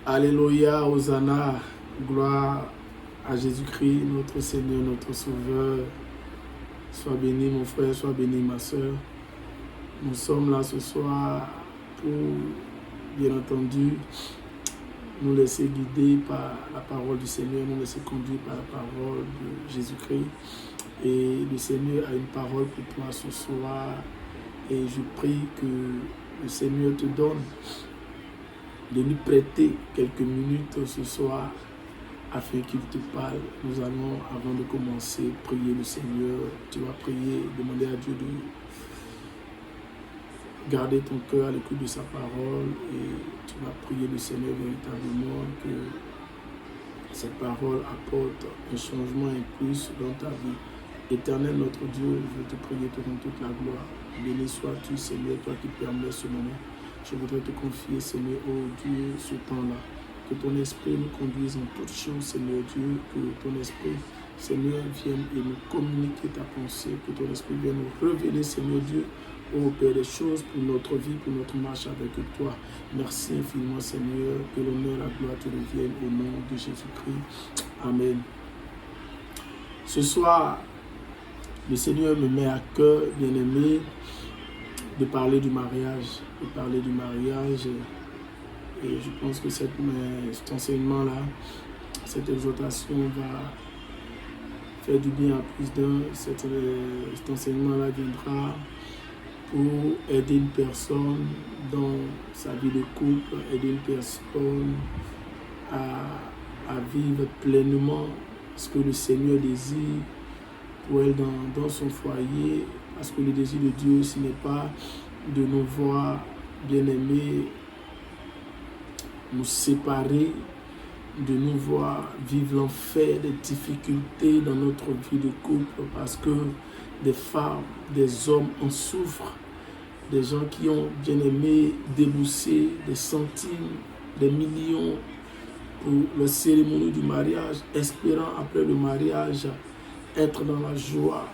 Alléluia, Hosanna, gloire à Jésus-Christ, notre Seigneur, notre Sauveur. Sois béni mon frère, sois béni ma soeur. Nous sommes là ce soir pour, bien entendu, nous laisser guider par la parole du Seigneur, nous laisser conduire par la parole de Jésus-Christ. Et le Seigneur a une parole pour toi ce soir. Et je prie que le Seigneur te donne de lui prêter quelques minutes ce soir afin qu'il te parle. Nous allons, avant de commencer, prier le Seigneur. Tu vas prier, demander à Dieu de garder ton cœur à l'écoute de sa parole et tu vas prier le Seigneur véritablement que cette parole apporte un changement, un plus dans ta vie. Éternel notre Dieu, je veux te prier, te rendre toute la gloire. Béni sois-tu, Seigneur, toi qui permets ce moment. Je voudrais te confier, Seigneur, oh Dieu, ce temps-là. Que ton esprit nous conduise en toutes choses, Seigneur Dieu. Que ton esprit, Seigneur, vienne et nous communiquer ta pensée. Que ton esprit vienne nous révéler, Seigneur Dieu, ô Père, des choses pour notre vie, pour notre marche avec toi. Merci infiniment, Seigneur. Que l'honneur et la gloire te reviennent au nom de Jésus-Christ. Amen. Ce soir, le Seigneur me met à cœur, bien-aimé, de parler du mariage. De parler du mariage. Et je pense que cet enseignement-là, cette exhortation va faire du bien à plus d'un. Cet enseignement-là viendra pour aider une personne dans sa vie de couple, aider une personne à vivre pleinement ce que le Seigneur désire pour elle dans son foyer. Parce que le désir de Dieu, ce n'est pas de nous voir bien-aimés, nous séparer, de nous voir vivre l'enfer, des difficultés dans notre vie de couple, parce que des femmes, des hommes en souffrent, des gens qui ont bien aimé débourser des centimes, des millions pour la cérémonie du mariage, espérant après le mariage être dans la joie,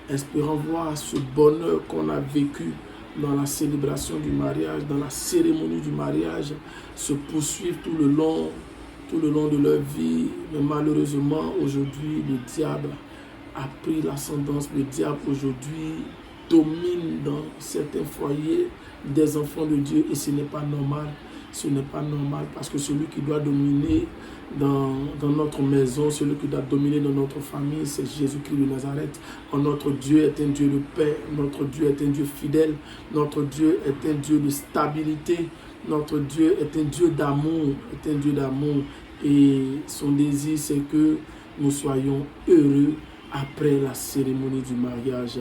espérant voir ce bonheur qu'on a vécu dans la célébration du mariage, dans la cérémonie du mariage, se poursuivre tout le long de leur vie. Mais malheureusement, aujourd'hui, le diable a pris l'ascendance. Le diable, aujourd'hui, domine dans certains foyers des enfants de Dieu et ce n'est pas normal. Ce n'est pas normal parce que celui qui doit dominer dans notre maison, celui qui doit dominer dans notre famille, c'est Jésus-Christ de Nazareth. Notre Dieu est un Dieu de paix, notre Dieu est un Dieu fidèle, notre Dieu est un Dieu de stabilité, notre Dieu est un Dieu d'amour, et son désir c'est que nous soyons heureux après la cérémonie du mariage.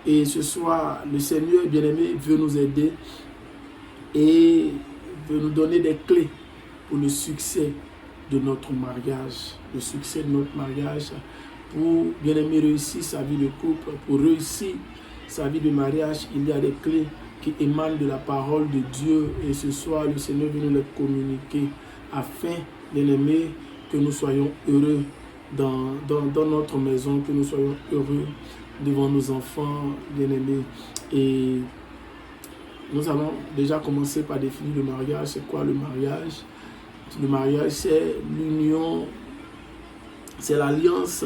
Et ce soir, le Seigneur bien-aimé veut nous aider et veut nous donner des clés pour le succès de notre mariage. Le succès de notre mariage pour bien-aimé réussir sa vie de couple, pour réussir sa vie de mariage, il y a des clés qui émanent de la parole de Dieu. Et ce soir, le Seigneur veut nous les communiquer afin, bien-aimé, que nous soyons heureux dans notre maison, que nous soyons heureux devant nos enfants bien-aimés. Et nous allons déjà commencer par définir le mariage. C'est quoi le mariage? Le mariage, c'est l'union, c'est l'alliance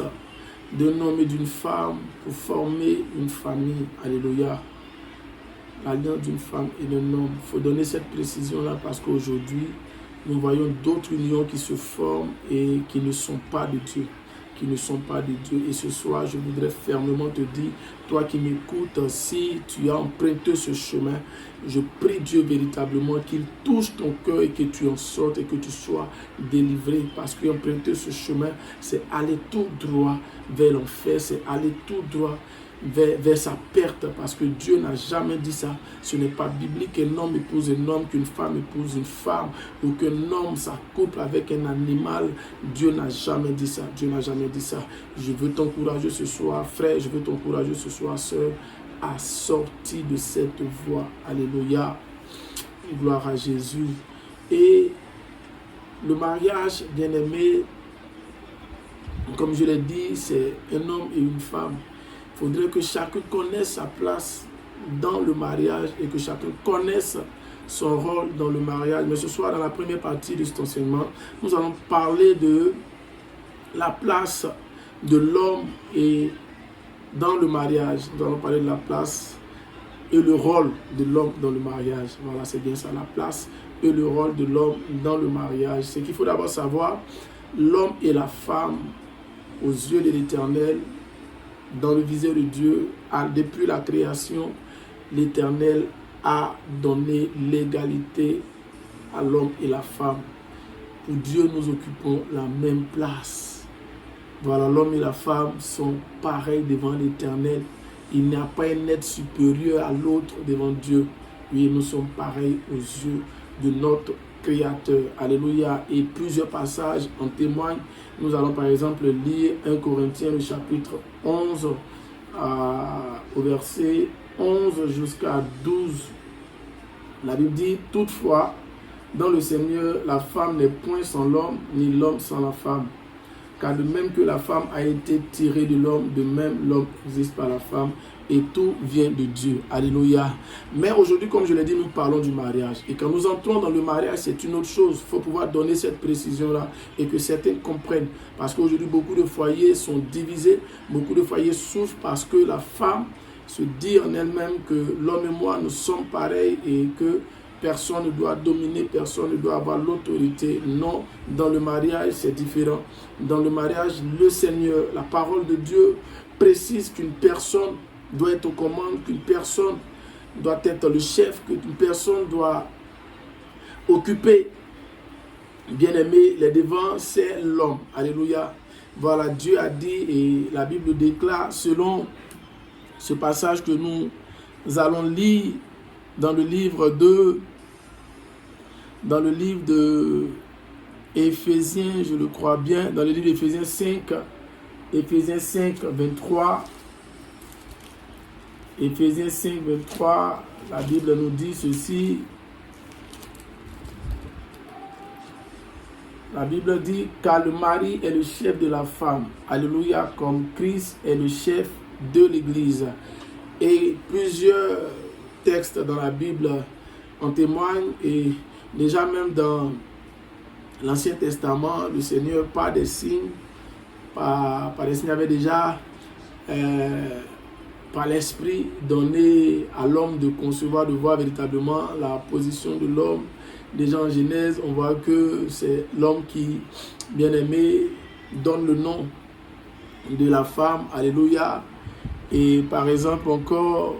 d'un homme et d'une femme pour former une famille. Alléluia. L'alliance d'une femme et d'un homme. Il faut donner cette précision-là parce qu'aujourd'hui, nous voyons d'autres unions qui se forment et qui ne sont pas de Dieu. Et ce soir, je voudrais fermement te dire, toi qui m'écoutes, si tu as emprunté ce chemin, je prie Dieu véritablement qu'il touche ton cœur et que tu en sortes et que tu sois délivré. Parce qu'emprunter ce chemin, c'est aller tout droit vers l'enfer, c'est aller tout droit vers sa perte, parce que Dieu n'a jamais dit ça. Ce n'est pas biblique qu'un homme épouse un homme, qu'une femme épouse une femme, ou qu'un homme s'accouple avec un animal. Dieu n'a jamais dit ça. Je veux t'encourager ce soir, frère, je veux t'encourager ce soir, sœur, à sortir de cette voie. Alléluia. Gloire à Jésus. Et le mariage, bien-aimé, comme je l'ai dit, c'est un homme et une femme. Il faudrait que chacun connaisse sa place dans le mariage et que chacun connaisse son rôle dans le mariage. Mais ce soir, dans la première partie de cet enseignement, nous allons parler de la place de l'homme et dans le mariage. Nous allons parler de la place et le rôle de l'homme dans le mariage. Voilà, c'est bien ça, la place et le rôle de l'homme dans le mariage. C'est qu'il faut d'abord savoir, l'homme et la femme, aux yeux de l'Éternel, dans le viseur de Dieu, depuis la création, l'Éternel a donné l'égalité à l'homme et la femme. Pour Dieu, nous occupons la même place. Voilà, l'homme et la femme sont pareils devant l'Éternel. Il n'y a pas un être supérieur à l'autre devant Dieu. Oui, nous sommes pareils aux yeux de notre Créateur. Alléluia. Et plusieurs passages en témoignent. Nous allons par exemple lire 1 Corinthiens, le chapitre 11, au verset 11 jusqu'à 12. La Bible dit, toutefois, dans le Seigneur, la femme n'est point sans l'homme, ni l'homme sans la femme. Car de même que la femme a été tirée de l'homme, de même l'homme existe par la femme, et tout vient de Dieu. Alléluia. Mais aujourd'hui, comme je l'ai dit, nous parlons du mariage. Et quand nous entrons dans le mariage, c'est une autre chose. Il faut pouvoir donner cette précision-là et que certains comprennent. Parce qu'aujourd'hui, beaucoup de foyers sont divisés, beaucoup de foyers souffrent parce que la femme se dit en elle-même que l'homme et moi, nous sommes pareils et que personne ne doit dominer, personne ne doit avoir l'autorité. Non, dans le mariage, c'est différent. Dans le mariage, le Seigneur, la parole de Dieu précise qu'une personne doit être aux commandes, qu'une personne doit être le chef, qu'une personne doit occuper, bien aimé, les devants, c'est l'homme. Alléluia. Voilà, Dieu a dit et la Bible déclare selon ce passage que nous allons lire dans le livre de Éphésiens, je le crois bien, dans le livre d'Éphésiens 5, 23. Éphésiens 5, 23, la Bible nous dit ceci. La Bible dit, car le mari est le chef de la femme. Alléluia, comme Christ est le chef de l'Église. Et plusieurs textes dans la Bible en témoignent. Et déjà même dans l'Ancien Testament, le Seigneur, par des signes, avait déjà, par l'Esprit, donné à l'homme de concevoir, de voir véritablement la position de l'homme. Déjà en Genèse, on voit que c'est l'homme qui, bien aimé, donne le nom de la femme. Alléluia. Et par exemple encore,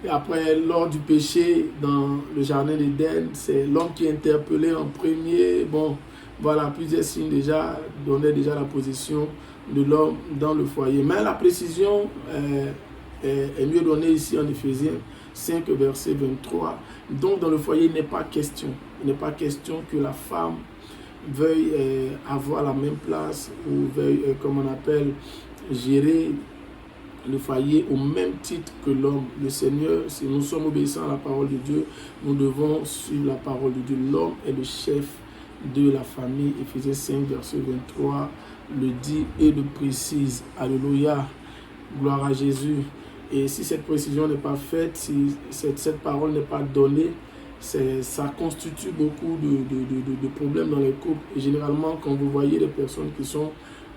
après, lors du péché dans le jardin d'Éden, c'est l'homme qui est interpellé en premier. Bon, voilà, plusieurs signes déjà donnaient déjà la position de l'homme dans le foyer. Mais la précision est mieux donnée ici en Éphésiens 5, verset 23. Donc, dans le foyer, il n'est pas question que la femme veuille avoir la même place ou veuille, comme on appelle, gérer le foyer au même titre que l'homme. Le Seigneur, si nous sommes obéissants à la parole de Dieu, nous devons suivre la parole de Dieu. L'homme est le chef de la famille. Éphésiens 5, verset 23 le dit et le précise. Alléluia. Gloire à Jésus. Et si cette précision n'est pas faite, si cette parole n'est pas donnée, ça constitue beaucoup de problèmes dans les couples. Et généralement, quand vous voyez des personnes qui sont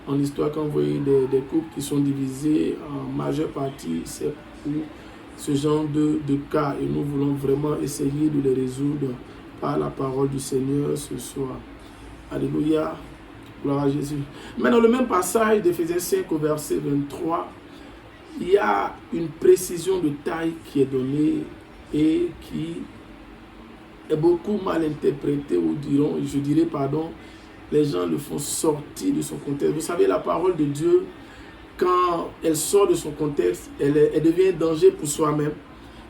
en histoire, quand vous voyez des couples qui sont divisés, en majeure partie, c'est pour ce genre de cas. Et nous voulons vraiment essayer de les résoudre par la parole du Seigneur ce soir. Alléluia. Gloire à Jésus. Mais dans le même passage d'Éphésiens 5 au verset 23, il y a une précision de taille qui est donnée et qui est beaucoup mal interprétée, ou je dirais, les gens le font sortir de son contexte. Vous savez, la parole de Dieu, quand elle sort de son contexte, elle devient un danger pour soi-même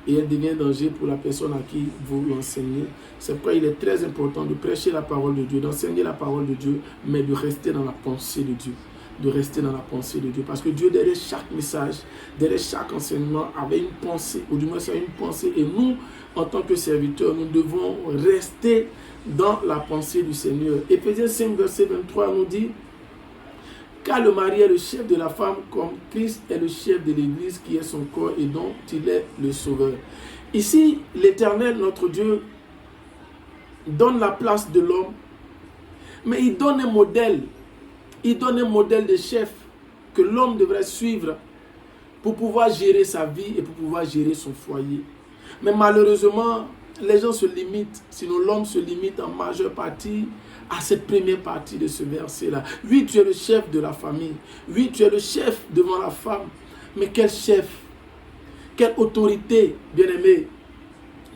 et elle devient un danger pour la personne à qui vous l'enseignez. C'est pourquoi il est très important de prêcher la parole de Dieu, d'enseigner la parole de Dieu, mais de rester dans la pensée de Dieu. De rester dans la pensée de Dieu. Parce que Dieu, derrière chaque message, derrière chaque enseignement, avait une pensée, ou du moins c'est une pensée. Et nous, en tant que serviteurs, nous devons rester dans la pensée du Seigneur. Éphésiens 5, verset 23 nous dit, car le mari est le chef de la femme, comme Christ est le chef de l'Église, qui est son corps et dont il est le sauveur. Ici, l'Éternel, notre Dieu, donne la place de l'homme, mais il donne un modèle. Il donne un modèle de chef que l'homme devrait suivre pour pouvoir gérer sa vie et pour pouvoir gérer son foyer. Mais malheureusement, les gens se limitent, sinon l'homme se limite en majeure partie à cette première partie de ce verset-là. Oui, tu es le chef de la famille. Oui, tu es le chef devant la femme. Mais quel chef? Quelle autorité, bien-aimé,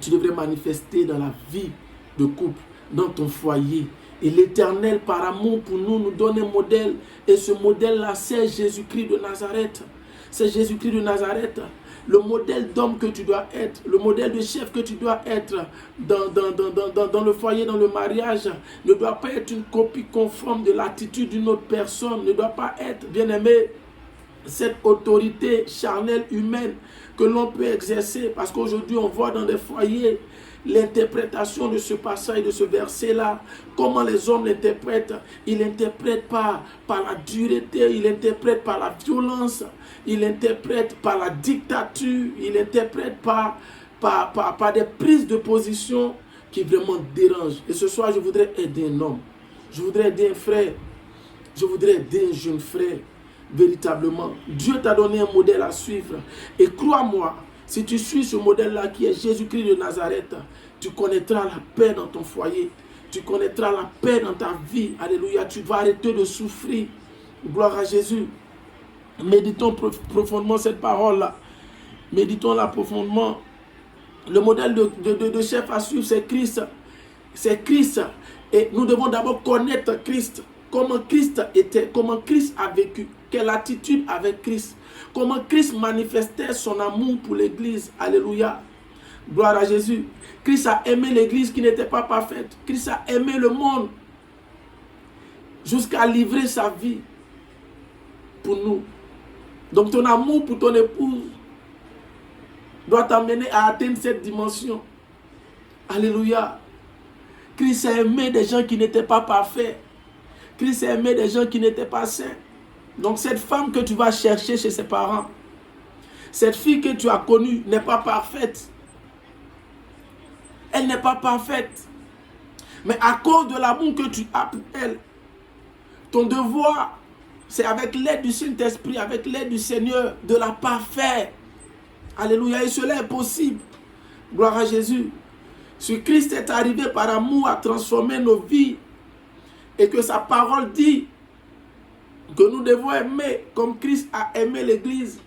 tu devrais manifester dans la vie de couple, dans ton foyer. Et l'Éternel, par amour pour nous, nous donne un modèle. Et ce modèle-là, c'est Jésus-Christ de Nazareth. C'est Jésus-Christ de Nazareth. Le modèle d'homme que tu dois être, le modèle de chef que tu dois être dans le foyer, dans le mariage, ne doit pas être une copie conforme de l'attitude d'une autre personne, ne doit pas être, bien-aimé, cette autorité charnelle humaine que l'on peut exercer. Parce qu'aujourd'hui, on voit dans des foyers l'interprétation de ce passage, de ce verset-là, comment les hommes l'interprètent. Ils l'interprètent par la dureté, ils l'interprètent par la violence, ils l'interprètent par la dictature, ils l'interprètent par des prises de position qui vraiment dérangent. Et ce soir, je voudrais aider un homme, je voudrais aider un frère, je voudrais aider un jeune frère. Véritablement, Dieu t'a donné un modèle à suivre. Et crois-moi, si tu suis ce modèle-là qui est Jésus-Christ de Nazareth, tu connaîtras la paix dans ton foyer. Tu connaîtras la paix dans ta vie. Alléluia. Tu vas arrêter de souffrir. Gloire à Jésus. Méditons profondément cette parole-là. Méditons-la profondément. Le modèle de chef à suivre, c'est Christ. C'est Christ. Et nous devons d'abord connaître Christ. Comment Christ était, comment Christ a vécu, quelle attitude avec Christ, comment Christ manifestait son amour pour l'Église. Alléluia. Gloire à Jésus. Christ a aimé l'Église qui n'était pas parfaite. Christ a aimé le monde jusqu'à livrer sa vie pour nous. Donc ton amour pour ton épouse doit t'amener à atteindre cette dimension. Alléluia. Christ a aimé des gens qui n'étaient pas parfaits. Christ a aimé des gens qui n'étaient pas saints. Donc cette femme que tu vas chercher chez ses parents, cette fille que tu as connue n'est pas parfaite. Elle n'est pas parfaite. Mais à cause de l'amour que tu as pour elle, ton devoir, c'est avec l'aide du Saint-Esprit, avec l'aide du Seigneur, de la parfaire. Alléluia. Et cela est possible. Gloire à Jésus. Si Christ est arrivé par amour à transformer nos vies, et que sa parole dit que nous devons aimer comme Christ a aimé l'Église,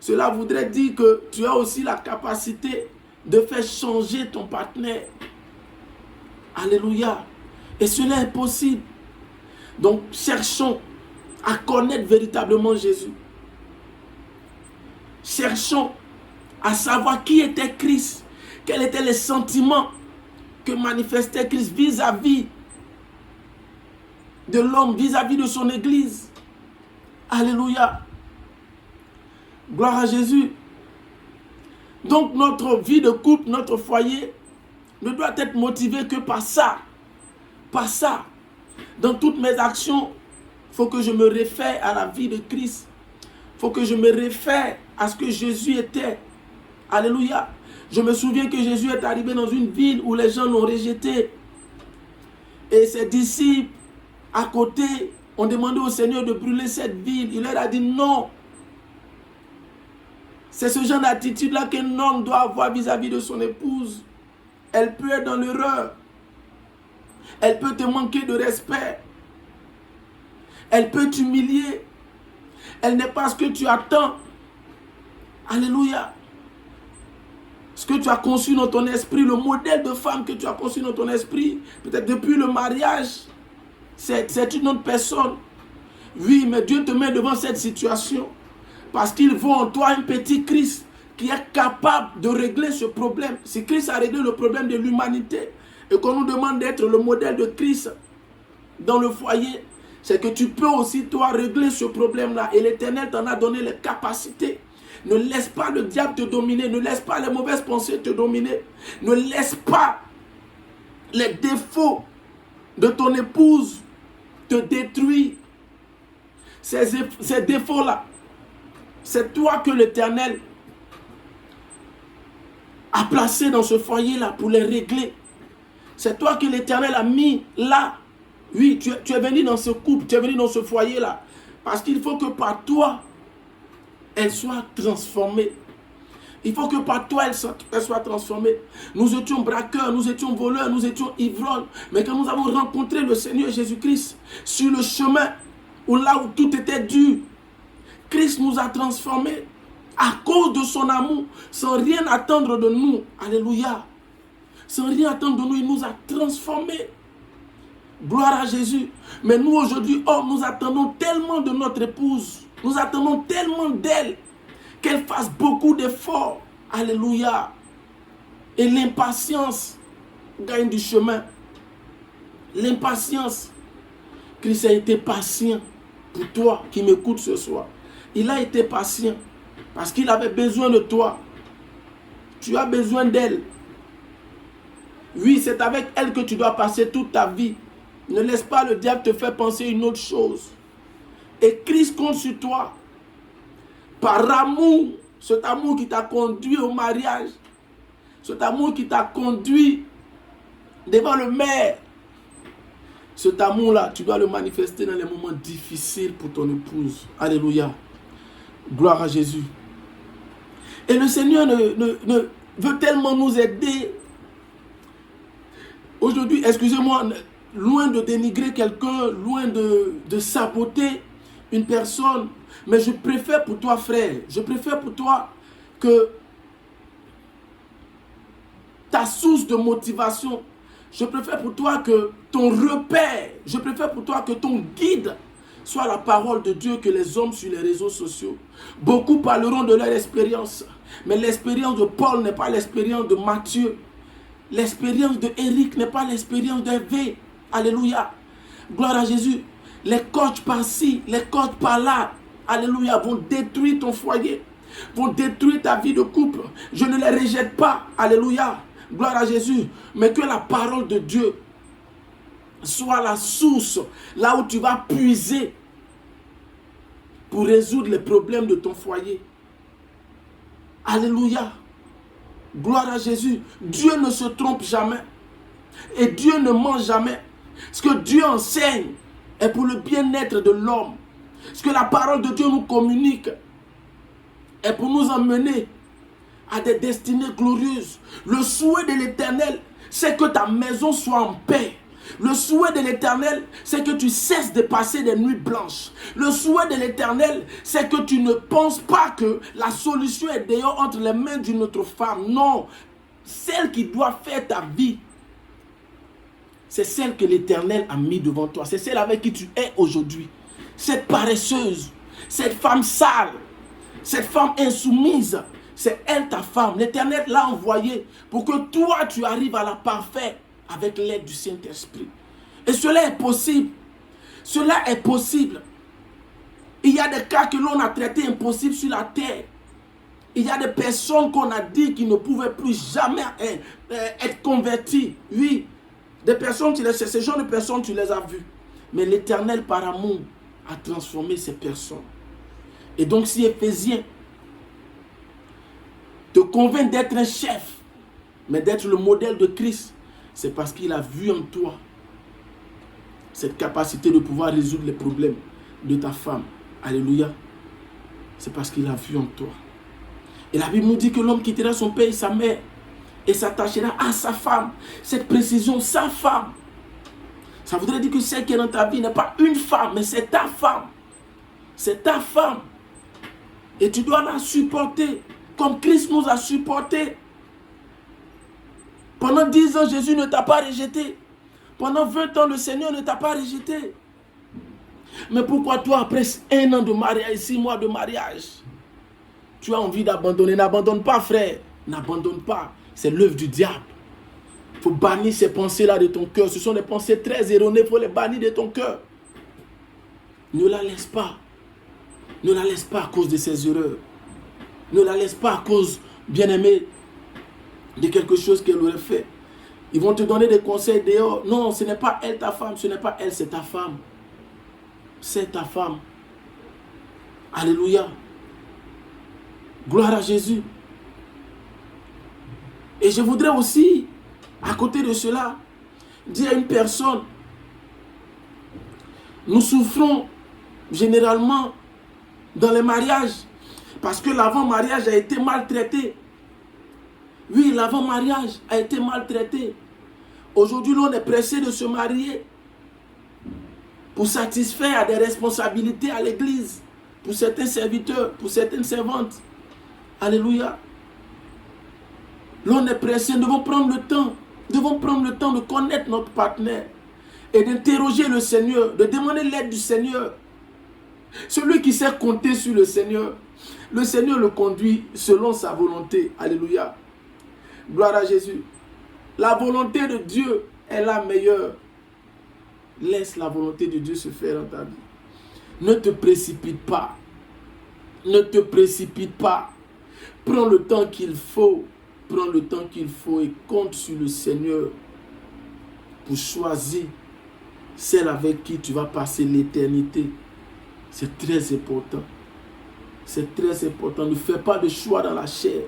cela voudrait dire que tu as aussi la capacité de faire changer ton partenaire. Alléluia. Et cela est possible. Donc cherchons à connaître véritablement Jésus. Cherchons à savoir qui était Christ, quels étaient les sentiments que manifestait Christ vis-à-vis de l'homme, vis-à-vis de son Église. Alléluia. Gloire à Jésus. Donc notre vie de couple, notre foyer ne doit être motivé que par ça. Par ça. Dans toutes mes actions, il faut que je me réfère à la vie de Christ. Il faut que je me réfère à ce que Jésus était. Alléluia. Je me souviens que Jésus est arrivé dans une ville où les gens l'ont rejeté. Et ses disciples, à côté, ont demandé au Seigneur de brûler cette ville. Il leur a dit non. C'est ce genre d'attitude-là qu'un homme doit avoir vis-à-vis de son épouse. Elle peut être dans l'erreur. Elle peut te manquer de respect. Elle peut t'humilier. Elle n'est pas ce que tu attends. Alléluia. Ce que tu as conçu dans ton esprit, le modèle de femme que tu as conçu dans ton esprit, peut-être depuis le mariage, c'est une autre personne. Oui, mais Dieu te met devant cette situation parce qu'il voit en toi un petit Christ qui est capable de régler ce problème. Si Christ a réglé le problème de l'humanité et qu'on nous demande d'être le modèle de Christ dans le foyer, c'est que tu peux aussi toi régler ce problème-là. Et l'Éternel t'en a donné les capacités. Ne laisse pas le diable te dominer. Ne laisse pas les mauvaises pensées te dominer. Ne laisse pas les défauts de ton épouse te détruire. Ces défauts-là, c'est toi que l'Éternel a placé dans ce foyer-là pour les régler. C'est toi que l'Éternel a mis là. Oui, tu es venu dans ce couple, tu es venu dans ce foyer-là. Parce qu'il faut que par toi, elle soit transformée. Il faut que par toi, elle soit transformée. Nous étions braqueurs, nous étions voleurs, nous étions ivrognes. Mais quand nous avons rencontré le Seigneur Jésus-Christ sur le chemin, là où tout était dur, Christ nous a transformés à cause de son amour, sans rien attendre de nous. Alléluia. Sans rien attendre de nous, il nous a transformés. Gloire à Jésus. Mais nous aujourd'hui, nous attendons tellement de notre épouse. Nous attendons tellement d'elle qu'elle fasse beaucoup d'efforts. Alléluia. Et l'impatience gagne du chemin. L'impatience. Christ a été patient pour toi qui m'écoutes ce soir. Il a été patient parce qu'il avait besoin de toi. Tu as besoin d'elle. Oui, c'est avec elle que tu dois passer toute ta vie. Ne laisse pas le diable te faire penser une autre chose. Et Christ compte sur toi. Par amour, cet amour qui t'a conduit au mariage, cet amour qui t'a conduit devant le maire, cet amour-là, tu dois le manifester dans les moments difficiles pour ton épouse. Alléluia. Gloire à Jésus. Et le Seigneur veut tellement nous aider. Aujourd'hui, excusez-moi, loin de dénigrer quelqu'un, loin de saboter une personne, mais je préfère pour toi, frère, je préfère pour toi que ta source de motivation, je préfère pour toi que ton repère, je préfère pour toi que ton guide soit la parole de Dieu que les hommes sur les réseaux sociaux. Beaucoup parleront de leur expérience, mais l'expérience de Paul n'est pas l'expérience de Matthieu. L'expérience de Eric n'est pas l'expérience d'Hervé. Alléluia. Gloire à Jésus. Les coachs par-ci, les coachs par-là, alléluia, vont détruire ton foyer, vont détruire ta vie de couple. Je ne les rejette pas. Alléluia. Gloire à Jésus. Mais que la parole de Dieu soit la source, là où tu vas puiser pour résoudre les problèmes de ton foyer. Alléluia. Gloire à Jésus. Dieu ne se trompe jamais. Et Dieu ne ment jamais. Ce que Dieu enseigne est pour le bien-être de l'homme. Ce que la parole de Dieu nous communique est pour nous emmener à des destinées glorieuses. Le souhait de l'Éternel, c'est que ta maison soit en paix. Le souhait de l'Éternel, c'est que tu cesses de passer des nuits blanches. Le souhait de l'Éternel, c'est que tu ne penses pas que la solution est dehors entre les mains d'une autre femme. Non, celle qui doit faire ta vie, c'est celle que l'Éternel a mis devant toi. C'est celle avec qui tu es aujourd'hui. Cette paresseuse, cette femme sale, cette femme insoumise, c'est elle ta femme. L'Éternel l'a envoyée pour que toi, tu arrives à la parfaire avec l'aide du Saint-Esprit. Et cela est possible. Cela est possible. Il y a des cas que l'on a traités impossibles sur la terre. Il y a des personnes qu'on a dit qu'ils ne pouvaient plus jamais être converties. Oui, des personnes, ce genre de personnes, tu les as vues. Mais l'Éternel, par amour, a transformé ces personnes. Et donc, si Éphésiens te convainc d'être un chef, mais d'être le modèle de Christ, c'est parce qu'il a vu en toi cette capacité de pouvoir résoudre les problèmes de ta femme. Alléluia. C'est parce qu'il a vu en toi. Et la Bible nous dit que l'homme quittera son père et sa mère et s'attachera à sa femme. Cette précision, sa femme. Ça voudrait dire que celle qui est dans ta vie n'est pas une femme, mais c'est ta femme. C'est ta femme. Et tu dois la supporter comme Christ nous a supportés. Pendant 10 ans, Jésus ne t'a pas rejeté. Pendant 20 ans, le Seigneur ne t'a pas rejeté. Mais pourquoi toi, après 1 an de mariage, 6 mois de mariage, tu as envie d'abandonner? N'abandonne pas, frère. N'abandonne pas. C'est l'œuvre du diable. Il faut bannir ces pensées-là de ton cœur. Ce sont des pensées très erronées. Il faut les bannir de ton cœur. Ne la laisse pas. Ne la laisse pas à cause de ses erreurs. Ne la laisse pas à cause, bien-aimé, de quelque chose qu'elle aurait fait. Ils vont te donner des conseils dehors. Non, ce n'est pas elle ta femme. Ce n'est pas elle, c'est ta femme. C'est ta femme. Alléluia. Gloire à Jésus. Et je voudrais aussi, à côté de cela, dit à une personne, nous souffrons généralement dans les mariages parce que l'avant-mariage a été maltraité. Oui, l'avant-mariage a été maltraité. Aujourd'hui, l'on est pressé de se marier pour satisfaire à des responsabilités à l'église, pour certains serviteurs, pour certaines servantes. Alléluia. L'on est pressé, nous devons prendre le temps de connaître notre partenaire et d'interroger le Seigneur, de demander l'aide du Seigneur. Celui qui sait compter sur le Seigneur le conduit selon sa volonté. Alléluia. Gloire à Jésus. La volonté de Dieu est la meilleure. Laisse la volonté de Dieu se faire dans ta vie. Ne te précipite pas. Ne te précipite pas. Prends le temps qu'il faut. Prends le temps qu'il faut et compte sur le Seigneur pour choisir celle avec qui tu vas passer l'éternité. C'est très important. C'est très important. Ne fais pas de choix dans la chair.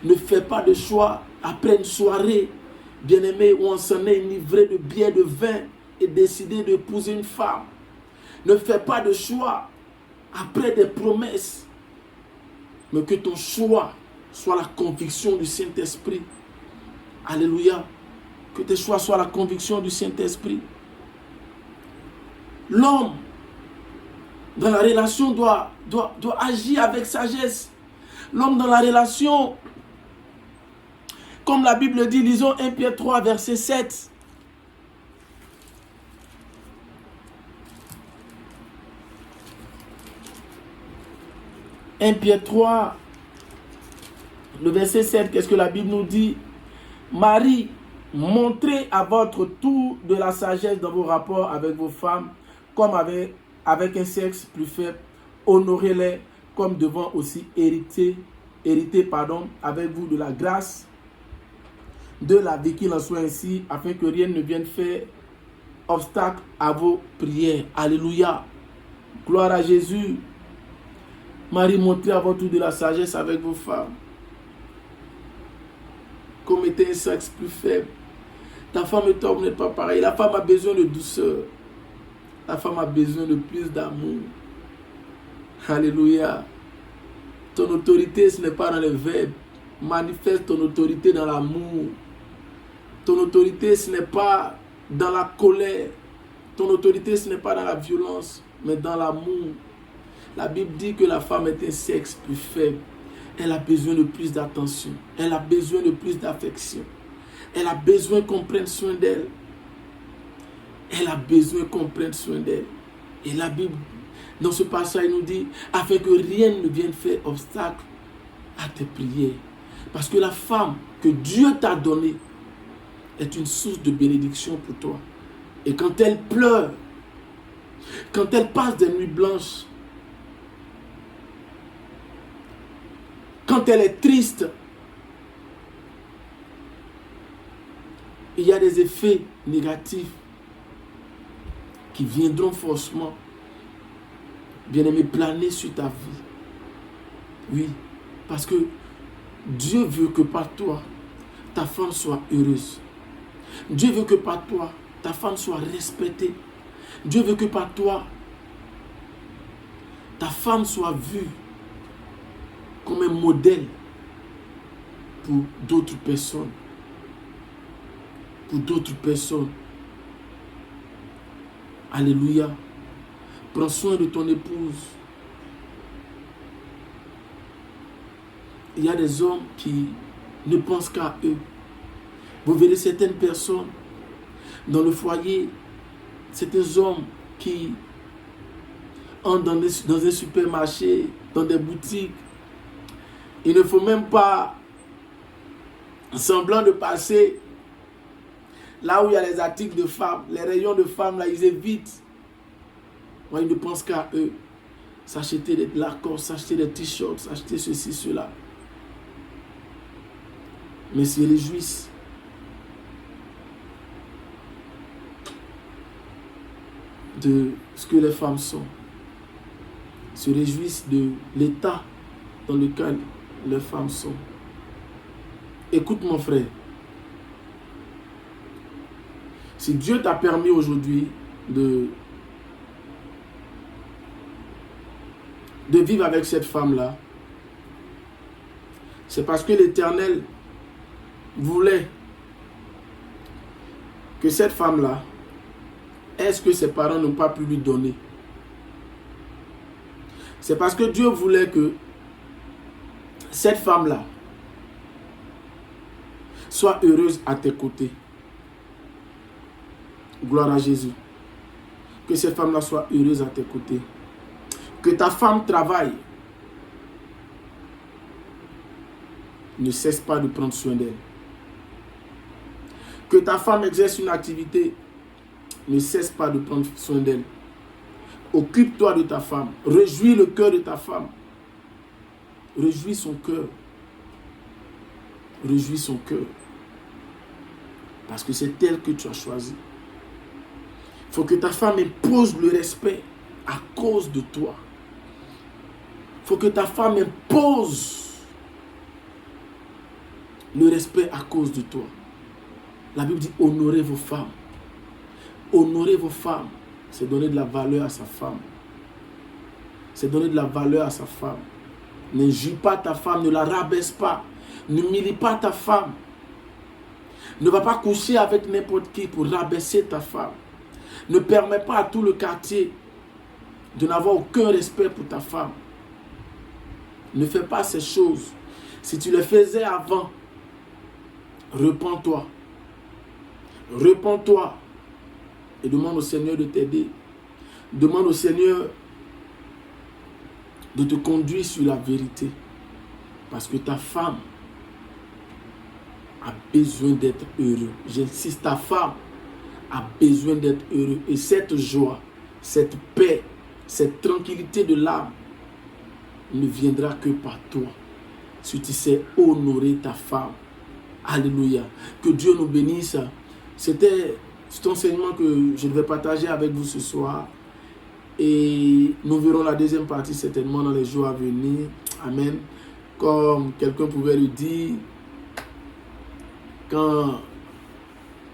Ne fais pas de choix après une soirée, bien-aimé, où on s'en est enivré de bière, de vin et décider d'épouser une femme. Ne fais pas de choix après des promesses. Mais que ton choix soit la conviction du Saint-Esprit. Alléluia. Que tes choix soient la conviction du Saint-Esprit. L'homme, dans la relation, doit agir avec sagesse. L'homme dans la relation, comme la Bible dit, lisons 1 Pierre 3, verset 7. « 1 Pierre 3, le verset 7, qu'est-ce que la Bible nous dit? Marie, montrez à votre tour de la sagesse dans vos rapports avec vos femmes, comme avec un sexe plus faible. Honorez-les comme devant aussi hériter avec vous de la grâce de la vie, qu'il en soit ainsi, afin que rien ne vienne faire obstacle à vos prières. » Alléluia. Gloire à Jésus. Marie, montrez à votre tour de la sagesse avec vos femmes. Comme était un sexe plus faible. Ta femme et toi, vous n'êtes pas pareil. La femme a besoin de douceur. La femme a besoin de plus d'amour. Alléluia. Ton autorité, ce n'est pas dans les verbes. Manifeste ton autorité dans l'amour. Ton autorité, ce n'est pas dans la colère. Ton autorité, ce n'est pas dans la violence, mais dans l'amour. La Bible dit que la femme est un sexe plus faible. Elle a besoin de plus d'attention. Elle a besoin de plus d'affection. Elle a besoin qu'on prenne soin d'elle. Elle a besoin qu'on prenne soin d'elle. Et la Bible, dans ce passage, nous dit, afin que rien ne vienne faire obstacle à tes prières. Parce que la femme que Dieu t'a donnée est une source de bénédiction pour toi. Et quand elle pleure, quand elle passe des nuits blanches, quand elle est triste, il y a des effets négatifs qui viendront forcément, bien-aimé, planer sur ta vie. Oui, parce que Dieu veut que par toi, ta femme soit heureuse. Dieu veut que par toi, ta femme soit respectée. Dieu veut que par toi, ta femme soit vue comme un modèle pour d'autres personnes. Pour d'autres personnes. Alléluia. Prends soin de ton épouse. Il y a des hommes qui ne pensent qu'à eux. Vous verrez certaines personnes dans le foyer, certains hommes qui entrent dans un supermarché, dans des boutiques. Il ne faut même pas semblant de passer là où il y a les articles de femmes, les rayons de femmes, là, ils évitent. Moi, ils ne pensent qu'à eux. S'acheter des Lacoste, s'acheter des t-shirts, s'acheter ceci, cela. Mais se réjouissent de ce que les femmes sont. Se réjouissent de l'état dans lequel les femmes sont. Écoute mon frère. Si Dieu t'a permis aujourd'hui de vivre avec cette femme-là, c'est parce que l'Éternel voulait que cette femme-là ait ce que ses parents n'ont pas pu lui donner. C'est parce que Dieu voulait que cette femme-là soit heureuse à tes côtés. Gloire à Jésus. Que cette femme-là soit heureuse à tes côtés. Que ta femme travaille. Ne cesse pas de prendre soin d'elle. Que ta femme exerce une activité. Ne cesse pas de prendre soin d'elle. Occupe-toi de ta femme. Réjouis le cœur de ta femme. Réjouis son cœur. Réjouis son cœur. Parce que c'est elle que tu as choisi. Il faut que ta femme impose le respect à cause de toi. Il faut que ta femme impose le respect à cause de toi. La Bible dit honorez vos femmes. Honorer vos femmes, c'est donner de la valeur à sa femme. C'est donner de la valeur à sa femme. N'injure pas ta femme, ne la rabaisse pas. N'humilie pas ta femme. Ne va pas coucher avec n'importe qui pour rabaisser ta femme. Ne permets pas à tout le quartier de n'avoir aucun respect pour ta femme. Ne fais pas ces choses. Si tu les faisais avant, repens-toi. Repens-toi et demande au Seigneur de t'aider. Demande au Seigneur de te conduire sur la vérité. Parce que ta femme a besoin d'être heureuse. J'insiste, ta femme a besoin d'être heureuse. Et cette joie, cette paix, cette tranquillité de l'âme ne viendra que par toi. Si tu sais honorer ta femme. Alléluia. Que Dieu nous bénisse. C'était cet enseignement que je vais partager avec vous ce soir. Et nous verrons la deuxième partie certainement dans les jours à venir. Amen. Comme quelqu'un pouvait le dire, quand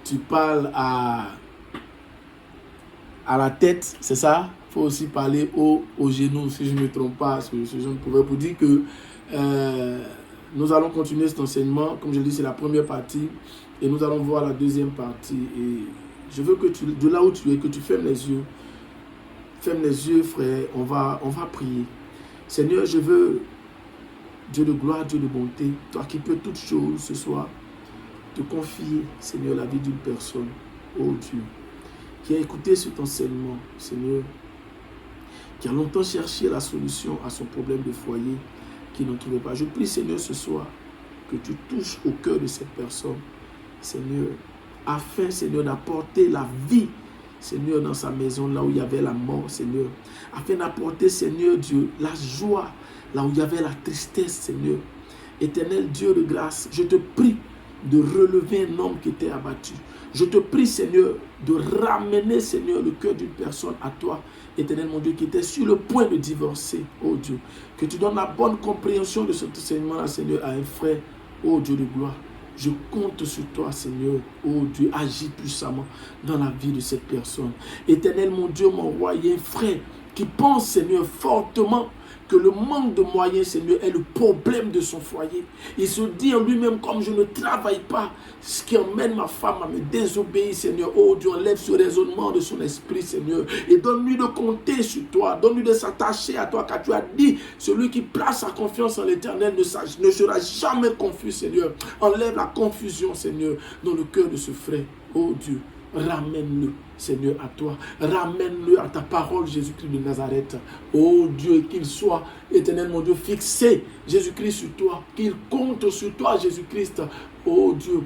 tu parles à la tête, c'est ça? Il faut aussi parler aux genoux, si je ne me trompe pas. Ce jeune pouvait vous dire que nous allons continuer cet enseignement. Comme je l'ai dit, c'est la première partie. Et nous allons voir la deuxième partie. Et je veux que tu, de là où tu es, que tu fermes les yeux. Ferme les yeux, frère. On va prier. Seigneur, je veux, Dieu de gloire, Dieu de bonté, toi qui peux toutes choses ce soir, te confier, Seigneur, la vie d'une personne, oh Dieu, qui a écouté cet enseignement, Seigneur, qui a longtemps cherché la solution à son problème de foyer, qui n'en trouvait pas. Je prie, Seigneur, ce soir, que tu touches au cœur de cette personne, Seigneur, afin, Seigneur, d'apporter la vie, Seigneur, dans sa maison, là où il y avait la mort, Seigneur, afin d'apporter, Seigneur Dieu, la joie, là où il y avait la tristesse, Seigneur. Éternel Dieu de grâce, je te prie de relever un homme qui était abattu. Je te prie, Seigneur, de ramener, Seigneur, le cœur d'une personne à toi, Éternel mon Dieu, qui était sur le point de divorcer, oh Dieu. Que tu donnes la bonne compréhension de cet enseignement, Seigneur, à un frère, oh Dieu de gloire. Je compte sur toi, Seigneur. Oh Dieu, agis puissamment dans la vie de cette personne. Éternel, mon Dieu, mon roi, il y a un frère qui pense, Seigneur, fortement que le manque de moyens, Seigneur, est le problème de son foyer. Il se dit en lui-même, comme je ne travaille pas, ce qui emmène ma femme à me désobéir, Seigneur. Oh Dieu, enlève ce raisonnement de son esprit, Seigneur, et donne-lui de compter sur toi, donne-lui de s'attacher à toi, car tu as dit, celui qui place sa confiance en l'Éternel ne sera jamais confus, Seigneur. Enlève la confusion, Seigneur, dans le cœur de ce frère. Oh Dieu, ramène-le, Seigneur, à toi. Ramène-le à ta parole, Jésus-Christ de Nazareth. Oh Dieu, qu'il soit, Éternel mon Dieu, fixé, Jésus-Christ, sur toi. Qu'il compte sur toi, Jésus-Christ. Oh Dieu,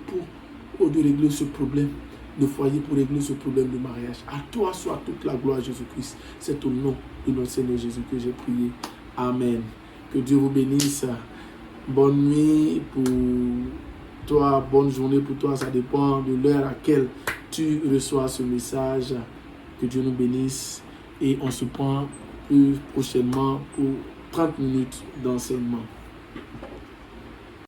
pour régler ce problème de foyer, pour régler ce problème de mariage. À toi soit toute la gloire, Jésus-Christ. C'est au nom de notre Seigneur Jésus que j'ai prié. Amen. Que Dieu vous bénisse. Bonne nuit pour toi, bonne journée pour toi. Ça dépend de l'heure à laquelle tu reçois ce message. Que Dieu nous bénisse. Et on se prend plus prochainement pour 30 minutes d'enseignement.